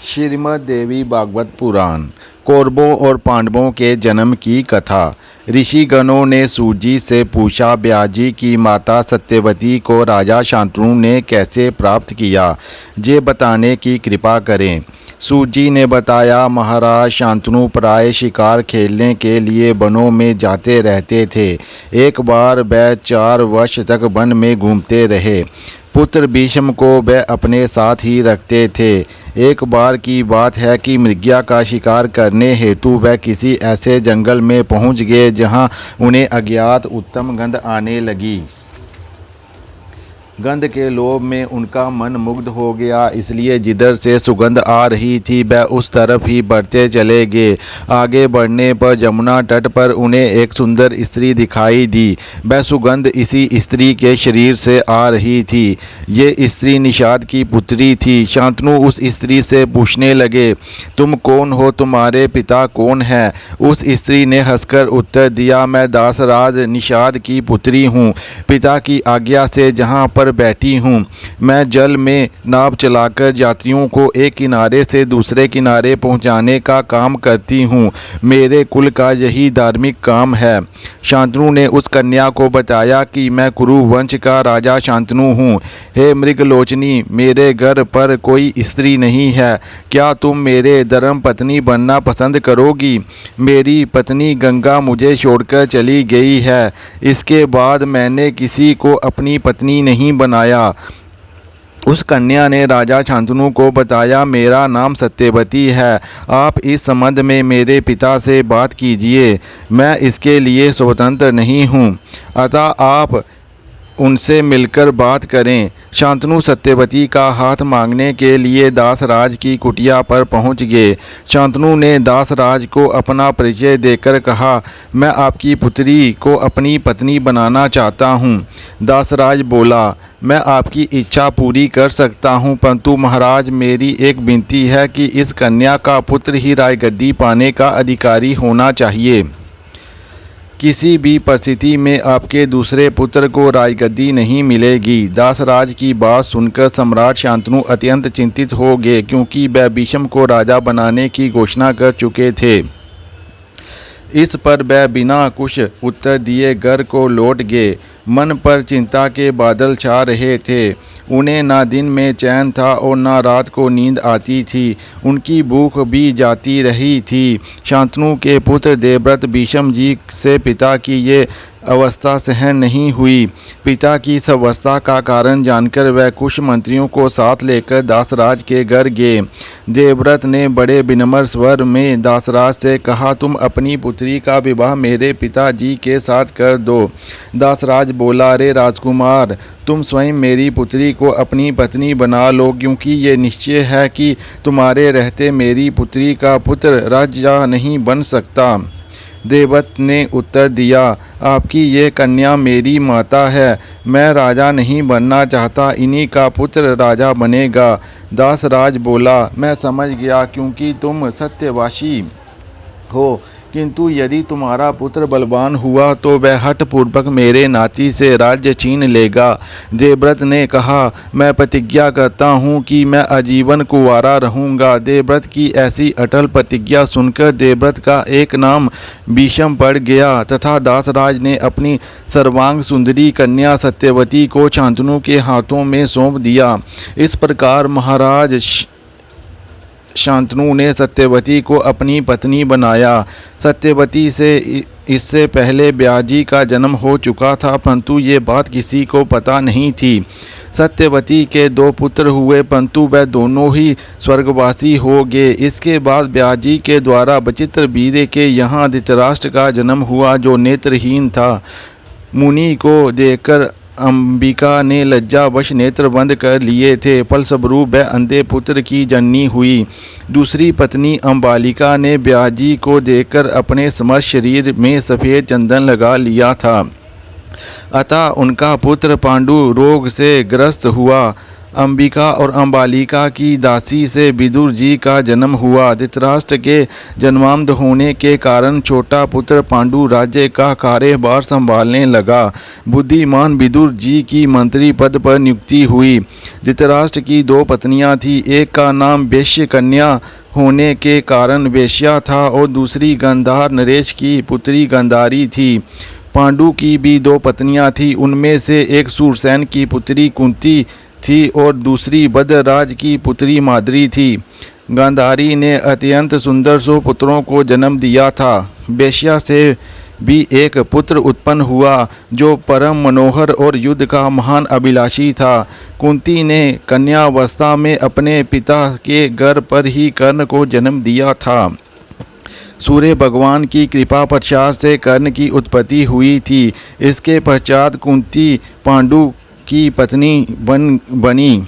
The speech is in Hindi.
श्रीमद् देवी भागवत पुराण। कौरवों और पांडवों के जन्म की कथा। ऋषिगणों ने सूजी से पूछा, ब्याजी की माता सत्यवती को राजा शांतनु ने कैसे प्राप्त किया, ये बताने की कृपा करें। सूजी ने बताया, महाराज शांतनु प्राय शिकार खेलने के लिए वनों में जाते रहते थे। एक बार वह 4 वर्ष तक वन में घूमते रहे। पुत्र भीष्म को वह अपने साथ ही रखते थे। एक बार की बात है कि मृगया का शिकार करने हेतु वह किसी ऐसे जंगल में पहुंच गए जहां उन्हें अज्ञात उत्तम गंध आने लगी। गंध के लोभ में उनका मन मुग्ध हो गया, इसलिए जिधर से सुगंध आ रही थी वह उस तरफ ही बढ़ते चले गए। आगे बढ़ने पर यमुना तट पर उन्हें एक सुंदर स्त्री दिखाई दी। वह सुगंध इसी स्त्री के शरीर से आ रही थी। ये स्त्री निषाद की पुत्री थी। शांतनु उस स्त्री से पूछने लगे, तुम कौन हो, तुम्हारे पिता कौन है? उस स्त्री ने हंसकर उत्तर दिया, मैं दासराज निषाद की पुत्री हूँ। पिता की आज्ञा से जहाँ पर बैठी हूँ, मैं जल में नाव चलाकर यात्रियों को एक किनारे से दूसरे किनारे पहुँचाने का काम करती हूँ। मेरे कुल का यही धार्मिक काम है। शांतनु ने उस कन्या को बताया कि मैं कुरु वंश का राजा शांतनु हूँ। हे मृगलोचनी, मेरे घर पर कोई स्त्री नहीं है। क्या तुम मेरे धर्म पत्नी बनना पसंद करोगी? मेरी पत्नी गंगा मुझे छोड़कर चली गई है। इसके बाद मैंने किसी को अपनी पत्नी नहीं बनाया। उस कन्या ने राजा शांतनु को बताया, मेरा नाम सत्यवती है। आप इस संबंध में मेरे पिता से बात कीजिए। मैं इसके लिए स्वतंत्र नहीं हूँ, अतः आप उनसे मिलकर बात करें। शांतनु सत्यवती का हाथ मांगने के लिए दासराज की कुटिया पर पहुंच गए। शांतनु ने दासराज को अपना परिचय देकर कहा, मैं आपकी पुत्री को अपनी पत्नी बनाना चाहता हूं। दासराज बोला, मैं आपकी इच्छा पूरी कर सकता हूं, परंतु महाराज मेरी एक विनती है कि इस कन्या का पुत्र ही राजगद्दी पाने का अधिकारी होना चाहिए। किसी भी परिस्थिति में आपके दूसरे पुत्र को राजगद्दी नहीं मिलेगी। दासराज की बात सुनकर सम्राट शांतनु अत्यंत चिंतित हो गए, क्योंकि वह भीष्म को राजा बनाने की घोषणा कर चुके थे। इस पर वह बिना कुछ उत्तर दिए घर को लौट गए। मन पर चिंता के बादल छा रहे थे। उन्हें ना दिन में चैन था और ना रात को नींद आती थी। उनकी भूख भी जाती रही थी। शांतनु के पुत्र देवव्रत भीष्म जी से पिता की ये अवस्था सहन नहीं हुई। पिता की इस अवस्था का कारण जानकर वह कुछ मंत्रियों को साथ लेकर दासराज के घर गए। देवव्रत ने बड़े विनम्र स्वर में दासराज से कहा, तुम अपनी पुत्री का विवाह मेरे पिताजी के साथ कर दो। दासराज बोला, अरे राजकुमार, तुम स्वयं मेरी पुत्री को अपनी पत्नी बना लो, क्योंकि ये निश्चय है कि तुम्हारे रहते मेरी पुत्री का पुत्र राजा नहीं बन सकता। देवव्रत ने उत्तर दिया, आपकी ये कन्या मेरी माता है। मैं राजा नहीं बनना चाहता, इन्हीं का पुत्र राजा बनेगा। दासराज बोला, मैं समझ गया, क्योंकि तुम सत्यवासी हो, किंतु यदि तुम्हारा पुत्र बलवान हुआ तो वह हठपूर्वक मेरे नाती से राज्य छीन लेगा। देवव्रत ने कहा, मैं प्रतिज्ञा करता हूँ कि मैं आजीवन कुंवारा रहूँगा। देवव्रत की ऐसी अटल प्रतिज्ञा सुनकर देवव्रत का एक नाम भीष्म पड़ गया, तथा दासराज ने अपनी सर्वांग सुंदरी कन्या सत्यवती को शांतनु के हाथों में सौंप दिया। इस प्रकार महाराज शांतनु ने सत्यवती को अपनी पत्नी बनाया। सत्यवती से इससे पहले ब्याजी का जन्म हो चुका था, परंतु ये बात किसी को पता नहीं थी। सत्यवती के 2 पुत्र हुए, परंतु वह दोनों ही स्वर्गवासी हो गए। इसके बाद ब्याजी के द्वारा बचित्र वीर्य के यहाँ धृतराष्ट्र का जन्म हुआ, जो नेत्रहीन था। मुनि को देखकर अंबिका ने लज्जावश नेत्र बंद कर लिए थे। फलस्वरूप वह अंधे पुत्र की जननी हुई। दूसरी पत्नी अंबालिका ने ब्याजी को देखकर अपने समस्त शरीर में सफ़ेद चंदन लगा लिया था, अतः उनका पुत्र पांडु रोग से ग्रस्त हुआ। अंबिका और अंबालिका की दासी से विदुर जी का जन्म हुआ। धृतराष्ट्र के जन्मांध होने के कारण छोटा पुत्र पांडु राज्य का कार्यभार संभालने लगा। बुद्धिमान विदुर जी की मंत्री पद पर नियुक्ति हुई। धृतराष्ट्र की 2 पत्नियां थीं, एक का नाम वेश्य कन्या होने के कारण वेश्या था और दूसरी गांधार नरेश की पुत्री गांधारी थी। पांडु की भी 2 पत्नियां थीं, उनमें से एक सूरसेन की पुत्री कुंती थी और दूसरी भद्रराज की पुत्री माद्री थी। गांधारी ने अत्यंत सुंदर 100 पुत्रों को जन्म दिया था। वेश्या से भी एक पुत्र उत्पन्न हुआ जो परम मनोहर और युद्ध का महान अभिलाषी था। कुंती ने कन्यावस्था में अपने पिता के घर पर ही कर्ण को जन्म दिया था। सूर्य भगवान की कृपा पश्चात से कर्ण की उत्पत्ति हुई थी। इसके पश्चात कुंती पांडु की पत्नी बनी।